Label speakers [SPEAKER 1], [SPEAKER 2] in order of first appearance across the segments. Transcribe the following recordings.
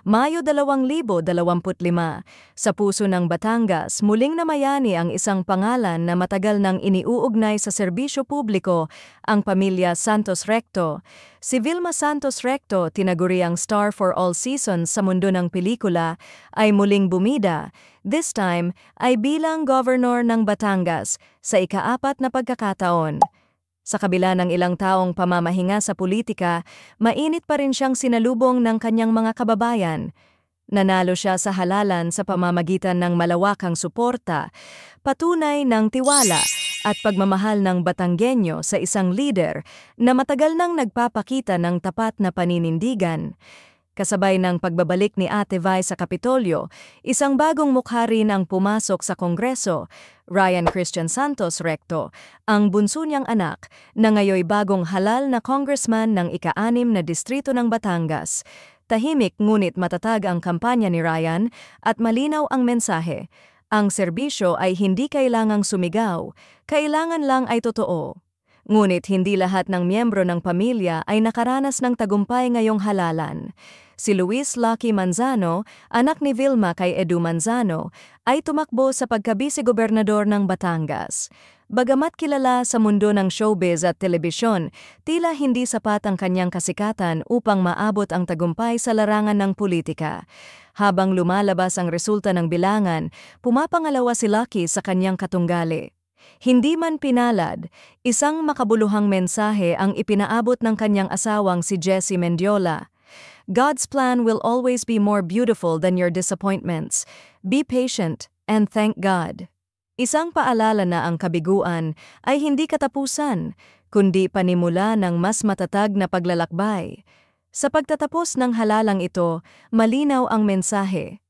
[SPEAKER 1] Mayo 2025, sa puso ng Batangas, muling namayani ang isang pangalan na matagal nang iniuugnay sa serbisyo publiko, ang pamilya Santos Recto. Si Vilma Santos Recto, tinaguriang star for all seasons sa mundo ng pelikula, ay muling bumida. This time ay bilang governor ng Batangas sa ika-4 na pagkakataon. Sa kabila ng ilang taong pamamahinga sa politika, mainit pa rin siyang sinalubong ng kanyang mga kababayan. Nanalo siya sa halalan sa pamamagitan ng malawakang suporta, patunay ng tiwala at pagmamahal ng Batanggenyo sa isang leader na matagal nang nagpapakita ng tapat na paninindigan. Kasabay ng pagbabalik ni Ate Vi sa Kapitolyo, isang bagong mukha rin ang pumasok sa Kongreso, Ryan Christian Santos Recto, ang bunso niyang anak na ngayoy bagong halal na congressman ng ika-6 na distrito ng Batangas. Tahimik ngunit matatag ang kampanya ni Ryan at malinaw ang mensahe. Ang serbisyo ay hindi kailangang sumigaw, kailangan lang ay totoo. Ngunit hindi lahat ng miyembro ng pamilya ay nakaranas ng tagumpay ngayong halalan. Si Luis Lucky Manzano, anak ni Vilma kay Edu Manzano, ay tumakbo sa pagkabise-gobernador ng Batangas. Bagamat kilala sa mundo ng showbiz at telebisyon, tila hindi sapat ang kanyang kasikatan upang maabot ang tagumpay sa larangan ng politika. Habang lumalabas ang resulta ng bilangan, pumapangalawa si Lucky sa kanyang katunggali. Hindi man pinalad, isang makabuluhang mensahe ang ipinaabot ng kanyang asawang si Jessie Mendiola. God's plan will always be more beautiful than your disappointments. Be patient and thank God. Isang paalala na ang kabiguan ay hindi katapusan, kundi panimula ng mas matatag na paglalakbay. Sa pagtatapos ng halalang ito, malinaw ang mensahe.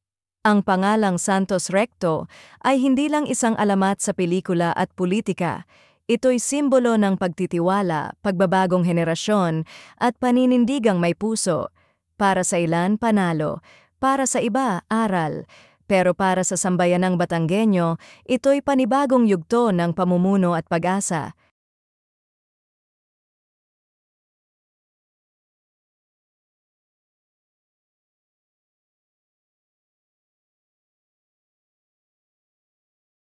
[SPEAKER 1] Ang pangalang Santos Recto ay hindi lang isang alamat sa pelikula at politika. Ito'y simbolo ng pagtitiwala, pagbabagong henerasyon, at paninindigang may puso. Para sa ilan, panalo. Para sa iba, aral. Pero para sa sambayanang Batanggenyo, ito'y panibagong yugto ng pamumuno at pag-asa.